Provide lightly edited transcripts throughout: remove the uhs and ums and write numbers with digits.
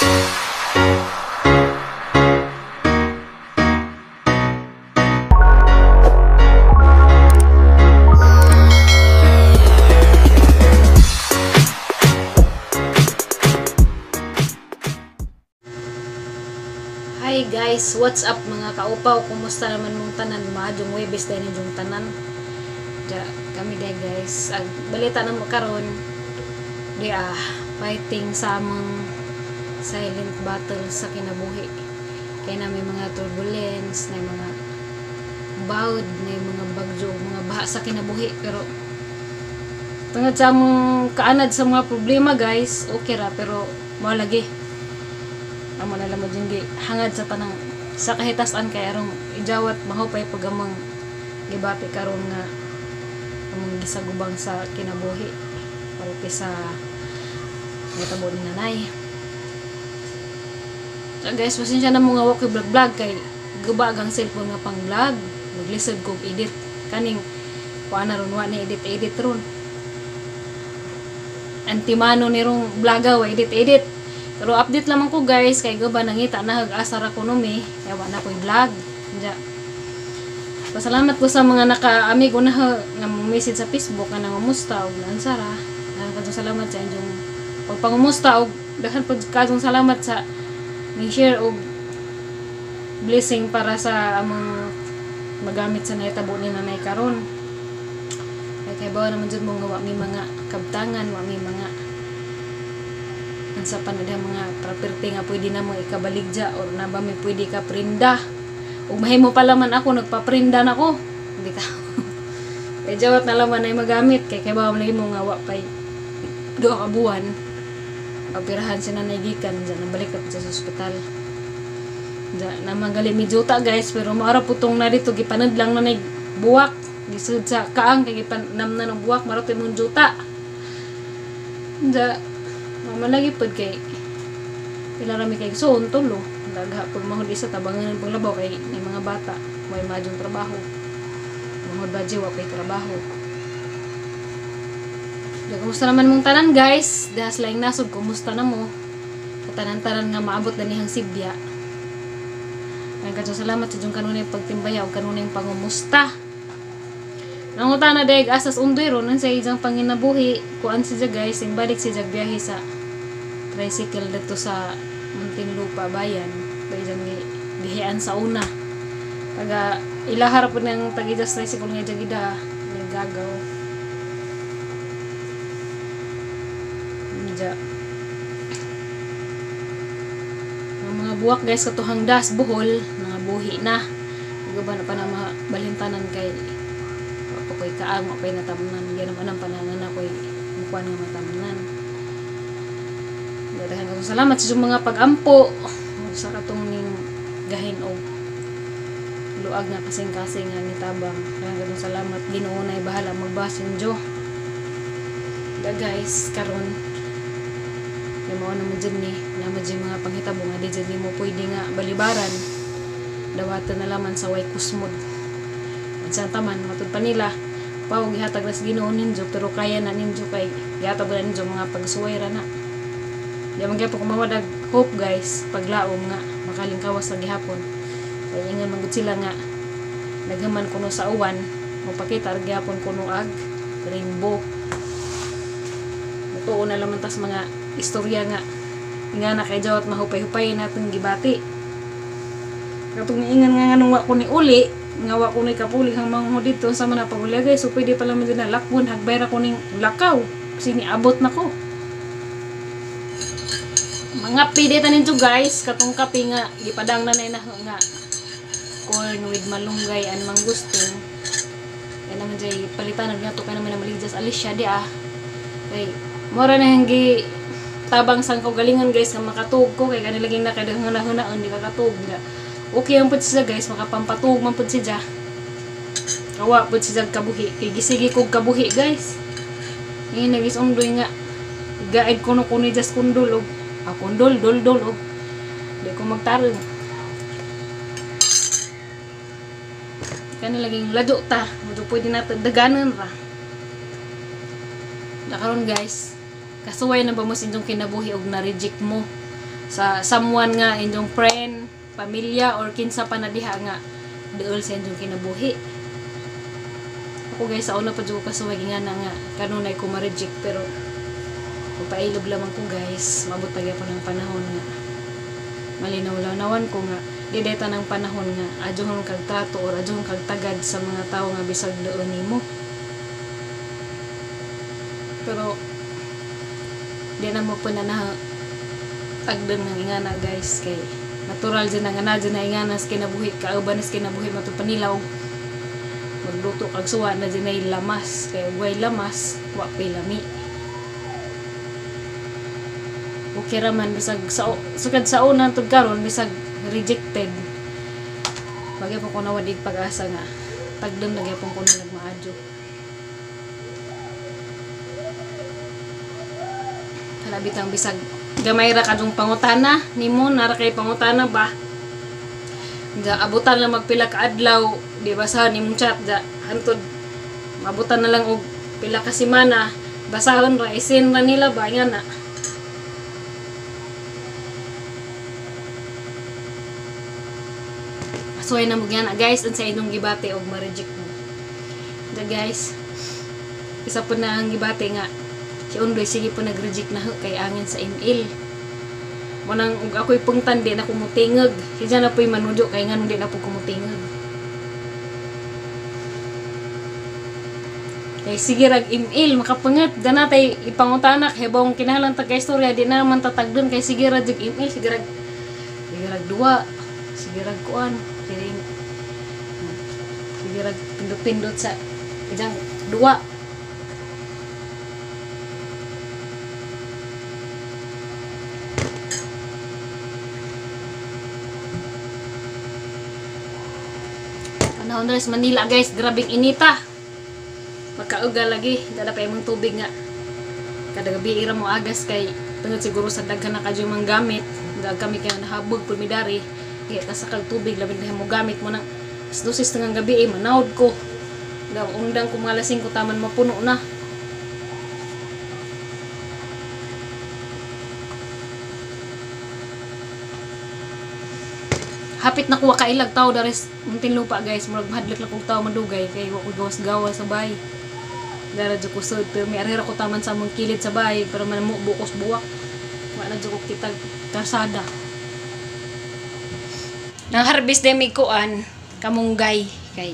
Hi guys, what's up mga kaupaw? Kumusta naman mong tanan? Maadjong Webes din yung tanan. Kami day guys. Balita na mo karon. Fighting sa among silent battle sa kinabuhi. Kaya na may mga turbulence, may mga bawd, may mga bagyo, mga baha sa kinabuhi. Pero tungod sa among kaanad sa mga problema guys, okay ra pero mao lagi. Amo na lamang dyan hangad sa tanang sa kahitasan kay arong ijawat mahupay pagamang gibati karon nga among gisagubang sa kinabuhi para sa natabo ni nanay. So guys, pasensya na mo nga wa ko vlog kay gubag ang cellphone nga pang vlog, maglisod kog edit kaning kuana ron wa ni edit ron. Antimano ni rong vloga wa edit. Pero update lamang ko guys, kay gaba nangita na hag-asar ako numi, kaya wala ko'y vlog. Pasalamat ko sa mga naka-amigo na nga message sa Facebook nga nangumusta o nansara. Dahan salamat sa inyong pagpangumusta o dahan kadtong salamat sa ni-share o blessing para sa among magamit sa naitabo ni nanay karon. Kaya bawa naman dyan mo nga may mga kabtangan, may mga sa panada mga property nga pwede na mo ikabaligja or na ba may pwede ka prinda o mahimo pala man ako nagpaprinda na ko hindi ka kay jawat na laman ay magamit kay ba mo nga wa pay 2 ka buwan operahan si nanay gikan dyan nabalik ka sa ospital dyan na magaling mijuta guys pero maara putong na dito gipanad lang na buwak gisud sa kaang kay gipanam na ng buwak maara mong juta dyan malagi pod kay pila rami kay soon tulo dagha pud mahud isa tabangan pang labaw kay may mga bata may madyong trabaho mahud badji wa kay trabaho. Kumusta naman mong tanan guys? Dahas laing nasod kumusta na mo katanan-tanan nga maabot na nihang Sibya. Ang kadto salamat sa jung kanunay pagtimbaya ug kanunay pangumusta. Nanguta na deg asas undoy ron sa ijang panginabuhi kuan si guys balik si biyahe sa tricycle dito sa Muntinlupa bayan bayang gihian sa una taga ilahar po ng tagidas tricycle nga jagida ng gagaw ang mga buwak guys katuhang das buhol mga buhi na gaba na pa na mabalintanan kay ako'y kaang apay natamnan ganun anang panangan ako'y mukuan nga matamnan. Dahan ako salamat sa mga pag-ampo sa katong ning gahin og luag na kasing-kasing nga nitabang. Dahan salamat Ginoo nay bahala magbasin jo. Guys, karon may mao naman dyan ni naman dyan mga panghitabo nga di dyan mo pwede nga balibaran dawatan na laman sa way kusmod sa taman matud pa nila pawag ihatag na sa Ginoo ninyo pero kaya na ninyo kay ihatag na ninyo mga pagsuwayra na di man gyapon kumawadag hope guys paglaom nga makalingkawas sa gihapon kay ingon man sila nga naghaman kuno sa uwan mapakita og gihapon kuno ag rainbow tuo na lamang tas mga istorya nga na kay jawat mahupay-hupay natin gibati katong niingan nga nung wa ko ni uli nga wa ko ni kapuli hang mga dito sa mana pagulya guys so pwede pala man din na lakbon hagbayra ko ning lakaw kasi niabot na ko mga pide tanin to guys katong kape nga gipadang na nga corn with malunggay and mangustin kaya naman jay palitan nga to kaya naman na maligjas Alicia di kay mora na hangi tabang sang kaugalingon guys nga makatug ko kay kanilaging nakadahuna-hunaon di kakatug nga okay ang pud siya guys makapampatug man pud siya kawa pud siya kabuhi kay gisigi kog kabuhi guys ini nagis undoy nga gaid kuno kuno just kundol og kundol dol og di ko magtarong kanilaging lado ta mo pwede natin daganan ra nakaron guys kasuway na ba mo sinyong kinabuhi og na-reject mo sa someone nga inyong friend, pamilya or kinsa pa na diha nga duol sa inyong kinabuhi. Ako guys, sa una pa dyan ko kasuwag nga na nga kanunay ko ma-reject, pero magpailog lamang ko guys, mabutag ako ng panahon nga malinaw-lawnawan ko nga dideta ng panahon nga adyohon kag trato or adyohon kag tagad sa mga tao nga bisag doon nimo. Pero di na mo po na tagdan ng ingana guys, kay natural dyan nga na dyan na ingana sa kinabuhi, kauban na sa kinabuhi matupanilaw magluto kag suwa na dyan ay lamas, kay way lamas wapay lami. Okay raman bisag sukad sa unang tug karon bisag rejected, bagay po ko na wadig pag-asa nga tagdam na gyapon ko na nagmaadyo. Halabitang bisag gamay ra kadung pangutana nimo, nara kay pangutana ba ja abutan lang magpila ka adlaw, di basahan nimong chat ja hantod mabutan na lang og pila ka semana, basahon ra isin ra nila ba nga na. Suway na mo yan guys, ang sa inyong gibate o ma-reject mo. Da guys, isa po na ang gibate nga si Undoy sige po nag-reject na kay angin sa email. Munang ako'y pungtan di na kumutingag, siya na po'y manudyo kay nga di na po kumutingag. Kay sige rag email makapangat dana tay ipangutanak hebong kinahanglan tag istorya di na man tatagdon kay sige rag email, sige rag duwa, sige rag kuan, sige rag pindot-pindot sa idang duwa. Panahon rin sa Manila guys, grabing inita. Magkauga lagi, dala pa yung tubig nga. Kada gabi ira mo agas kay tungod siguro sa daghan na kadyo mang gamit. Dag kami kaya nahabog pulmidari. Kaya kasakal tubig labi na mo gamit mo nang dosis ng gabi manawd ko. Daw undang ko mga lasing ko taman mapuno na. Hapit na kuha kailag tao dares muntin lupa guys, murag mahadlok lang kong tao madugay kay wa ko gawas-gawas sa bay. Dara jud ko sud pero may arira ko taman sa mong kilid sa bay pero man mo bukos buwak. Wa na jud ko kitag karsada. Nang harvest demi kuan kamunggay kay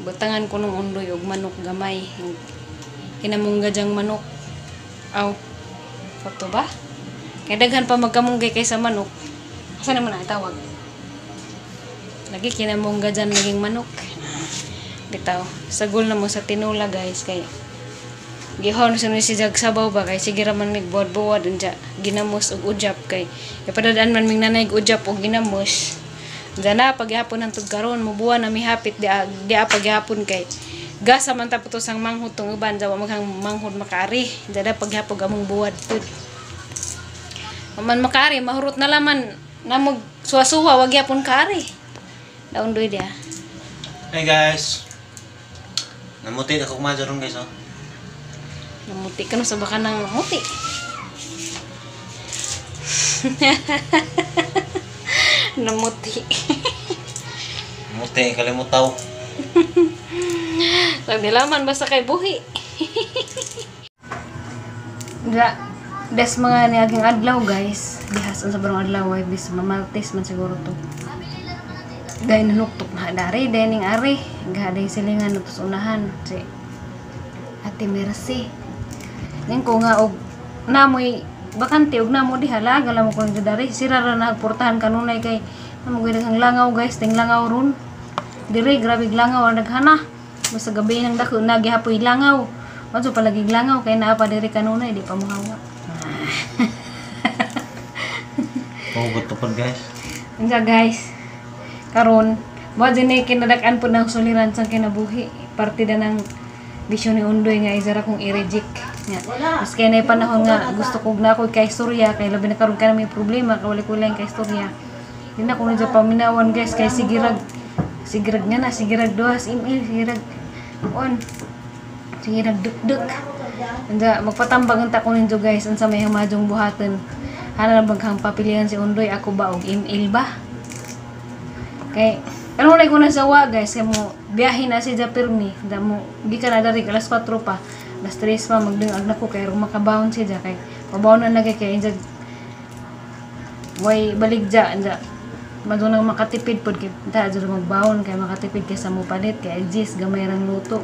butangan ko nung Undoy og manok gamay. Kinamungga jang manok. Aw. Foto ba? Kay daghan pa magkamunggay kaysa manok. Asa naman na tawag? Lagi kinamungga dyan naging manok. Bitaw, sagol na mo sa tinula guys kay gihon sa si jag sabaw ba kay sige ra man nagbuwad-buwad unja ginamos og ujap kay ipadadaan man ming nanay og ujap og ginamos. Dana paghapon ang tugkaron mubuwa na mi hapit di paghapon kay gasa man ta putos ang manghod tong uban jawa maghang manghod makari. Dada paghapon among buwad pud. Man makari mahurot na laman namog suwa-suwa wag yapon kari. Daon doy dia. Hey guys. Namuti ako kumadyaron guys oh. Namuti ka no sa baka ng muti. Namuti. Namuti kalimutaw. Lang nilaman basta kay buhi. Des mga niaging adlaw guys. Dihasan sa barong adlaw ay bis mamaltis man siguro to. Dahil nanuktok na dari, dahil ning ari. Gaday silingan utos unahan. Si Ate Mercy. Ngayon ko nga og namoy bakante og namo di halaga lang ko ng dari. Sira ra nagportahan kanunay kay namoy daghang langaw guys, ting langaw ron. Dire grabe langaw ang naghana. Basta gabi nang dako nagihapoy langaw. Madto palagi langaw kay naa pa dire kanunay di pa mohawa. Pagod to pod guys. Unsa guys? Karon mo din ay kinadak-an po ng suliran sa kinabuhi. Partida ng bisyon ni Undoy nga izara kong i-reject. Mas kaya na panahon nga gusto ko na ako kay istorya kay labi na karon ka na may problema kawali ko lang kay istorya. Hindi na ko na dyan paminawan guys kay sigirag nga na sigirag duhas email sigirag on sigirag duk-duk. Anda magpatambag ang tako ninyo guys unsa may hamadjong buhaton. Hana baghang papilihan si Undoy ako ba og email ba? Kay pero wala ko na sawa guys kay mo biyahe na si Japirmi damo gikan na dari alas 4 pa. Alas 3 pa magdungag na ko kay ro makabawon siya kay pabaw na lagi kay injag way baligja anja madunang makatipid pod kay ta jud magbawon kay makatipid kay sa mo palit kay Gis gamay rang luto.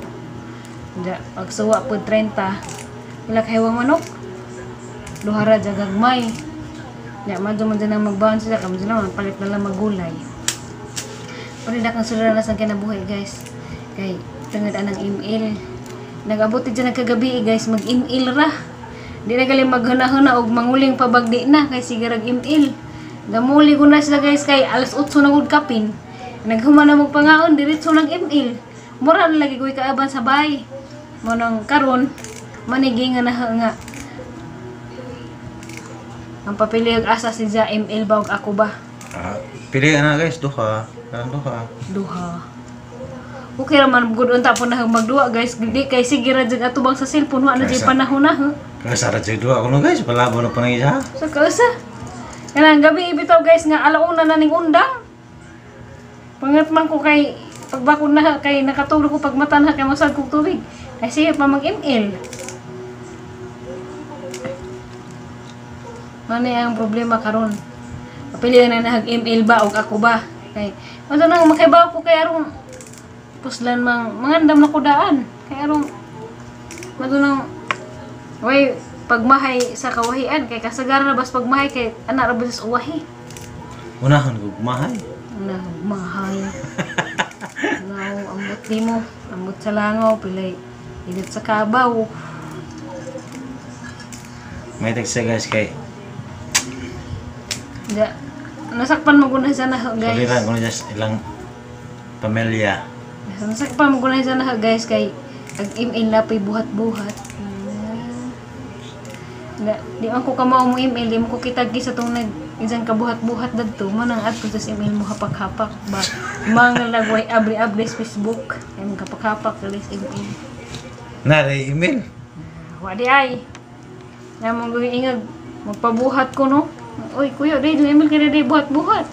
Anja pag suwa pod 30 ila kay wang manok. Duhara jagagmay. Ya madyo man nang magbawon sila kam sila palit na lang magulay. Pwede na kang suliranas ang kinabuhi guys. Kay tungod anang email. Nag-abot dyan nagkagabi guys mag-email ra. Di na galing maghuna-huna og manguling pabagdi na kay sigarag email. Gamuli ko na sila guys kay alas 8 na gud kapin. Naghuman na mo pangaon diretso nag-email. Mura na lagi ko kaaban sa bahay. Monong karon manigi nga nga. Ang papiliag asa si ja email ba og ako ba? Pili na guys, duha. Duha. Okay raman gud unta po na magduha guys. Di kay sige ra jud atubang sa cellphone wa na jay panahon na. Kasa ra jud duha kuno guys, palabo na panang isa. Sa kausa. Kanang gabi bitaw guys nga alauna na ning undang. Pangat man ko kay pagbakod na kay nakatulog ko pag mata na kay masag kog tubig. Ay sige pa mag-email. Mano ang problema karon? Papilihan na nag-email ba o ako ba? Kay, ano nang makaibaw ko kay arong puslan mangandam na ko daan. Kay arong madunang way pagmahay sa kawahian kay kasagaran na bas pagmahay kay anak ra sa uwahi. Unahan ko mahay. Mahay. Langaw ambot limo, ambot sa langaw pilay init sa kabaw. May text guys kay Ja, nasakpan mo guna sana guys. Paliran ko na just ilang pamilya. Nasakpan mo guna sana guys kay ag-email na pay buhat-buhat. Di man ko kamao mo email, di mo ko kitagi sa tong isang kabuhat-buhat dadto man ang adto sa email mo hapak-hapak ba. Mga lagway abri-abri sa Facebook, ay mga kapak-hapak release email. Nare email. Wa di ay. Na mo ingag magpabuhat ko no. Uy, kuya, di email ka di buhat-buhat.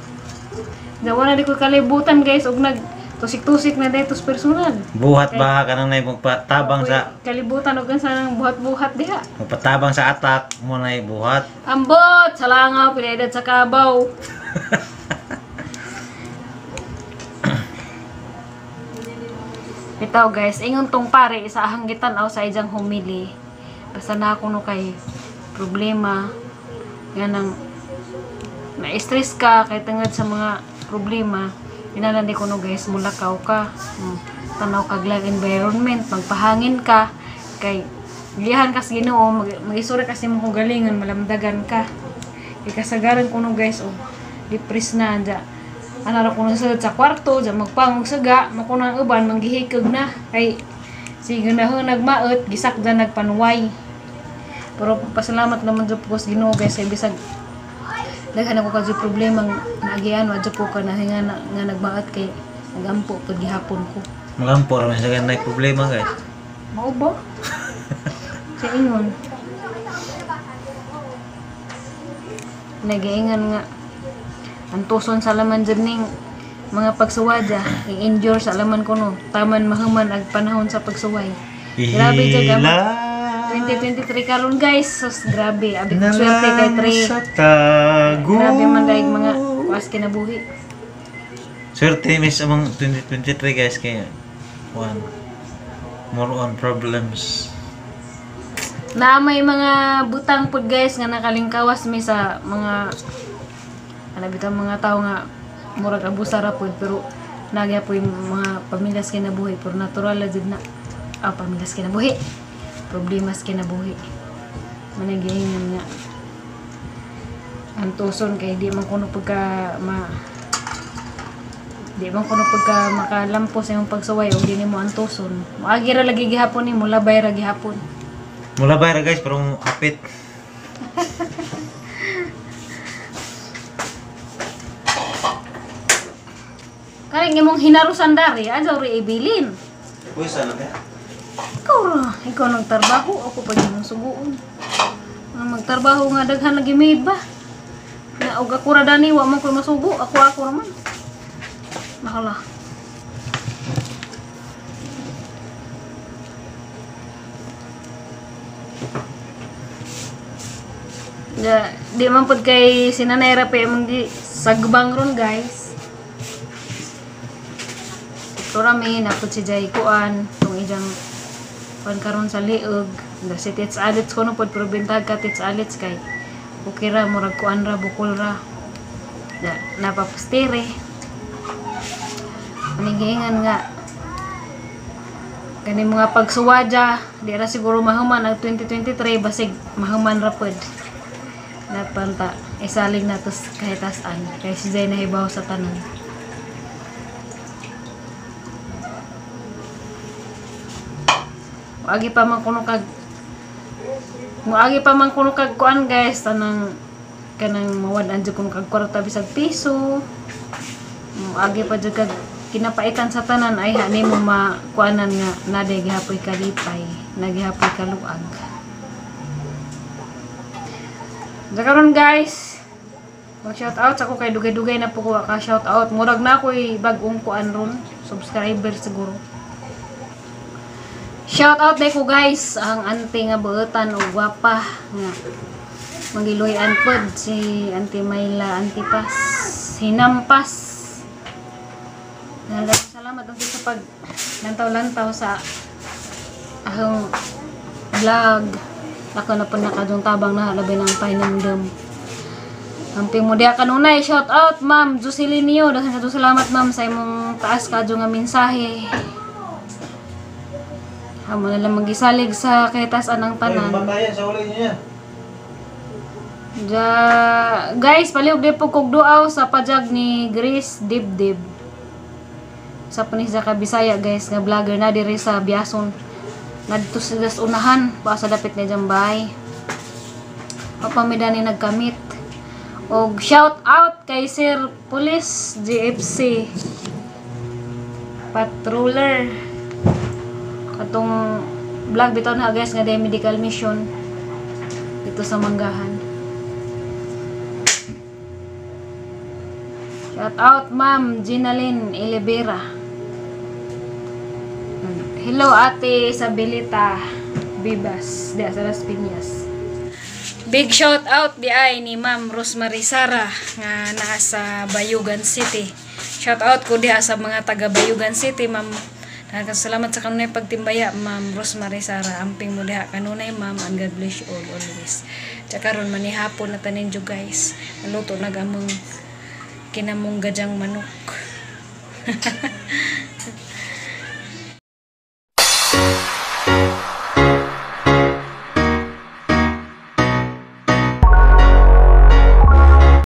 Dawa na di ko kalibutan guys, og nag tusik-tusik na dito sa personal. Buhat ba ka nang magpatabang sa kalibutan og sa nang buhat-buhat diha. magpatabang sa atak mo na buhat. Ambot, sa langaw, pinaedad sa kabaw. Bitaw guys, ingon tong pare isa hanggitan aw sa ijang humili. Basta na ako no kay problema nga nang na-stress ka kay tungod sa mga problema. Inalandi ko no guys, mulakaw ka. Tanaw kag live environment, magpahangin ka kay lihan kas Ginoo, mag-isura kasi mo kung galingan, malamdagan ka. Kay kasagaran ko no guys, depress na anja. Anara ko sa kwarto, dyan magpangog saga, makunang uban, manggihikog na. Kay sige na ho nagmaot, gisak dyan nagpanuway. Pero pasalamat naman dyan po sa Ginoo guys, ay bisag daghan ako kadyo problema nagian wadyo po ka na nga nagmaot kay nagampo pud gihapon ko. Magampo ra man sa ganay problema guys. Mao ba? Sa ingon. Nagaingan nga antuson sa laman dyan ning mga pagsuwadya i-endure sa laman ko no taman mahuman ag panahon sa pagsuway. Grabe dyan 2023 karon guys, sus grabe abi ko swerte kay grabe man daig mga kuas kinabuhi. Swerte miss among 2023 guys kay one more on problems. Na may mga butang pud guys nga nakalingkawas mi sa mga bitaw mga tao nga murag abusara pud pero nagya po yung mga pamilyas kinabuhi pero natural la jud na pamilyas kinabuhi. Problemas kinabuhi. Managihingan nga. Antuson kay di man kuno pagka makalampos yung pagsuway o di nimo antuson. Moagi ra lagi gihapon ni mulabay ra gihapon. Mulabay ra guys pero apit. Kaya imong hinarusan dari ajaw ri ibilin. Pues ano ba? Ikaw nagtrabaho, ako pa din mong suguon. Magtrabaho nga daghan lagi maid ba? og ako ra dani wa man ko masubo. Ako raman. Mahala. Di man pud kay sinanay ra pa imong gi sagbang ron guys. Ito rami na pud si Jay kuan tong ijang kuan karon sa liog. Si Tits Alits ko no pud pero bintag ka Tits Alits kay okay ra murag kuan ra bukol ra. Napapastire. Manigingan nga kani mga pagsuwadya di ra siguro mahuman ang 2023 basig mahuman ra pud. Napanta isalig na tos kahitasan kay si Jay nahibaw sa tanan. Agi pa man kuno kag kuan guys tanang kanang mawad-an jud kuno kag kwarta bisag piso. Agi pa jud kag kinapaikan sa tanan ay hani mo makuanan nga naday gihapoy kalipay, nagihapoy kaluag. Karon guys, mag shout out ako kay dugay-dugay na po ko ka shout out. Murag na ako'y bag-ong kuan ron, subscriber siguro. Shout out day ko guys ang auntie nga buotan o gwapa nga magiloy-an pod si Auntie Mayla, Auntie Pas, Hinampas. Salamat ang sa pag lantaw-lantaw sa akong vlog. Ako na po nakadong tabang na labi ng pahinamdam. Amping mo diya kanunay. Shout out ma'am Joselinio. Dasan ka salamat ma'am sa imong taas kadyo nga mensahe. Amo na lang magisalig sa kahitasan ng tanan. Guys, palihog di po kog duaw sa pajag ni Grace Dibdib. Sa panis sa Kabisaya guys, nga vlogger na diri sa Biason. Nadto sila sa unahan, pa sa dapit ni Jambay. Papamida ni nagkamit. Og shout out kay Sir Police GFC Patroller. Katong vlog bitaw na guys nga day medical mission dito sa Manggahan. Shout out Ma'am Ginaline Elivera. Hello Ate Isabelita Bibas di sa Las Piñas. Big shout out di ay ni Ma'am Rosemary Sara nga naa sa Bayugan City. Shout out ko diha sa mga taga Bayugan City Ma'am. Salamat sa kanunay pagtimbaya Ma'am Rosemary Sara. Amping mo diha kanunay Ma'am and God bless you all always. Tsaka ron manihapon na tanin jo guys. Naluto nagamong kinamong gadyang manok.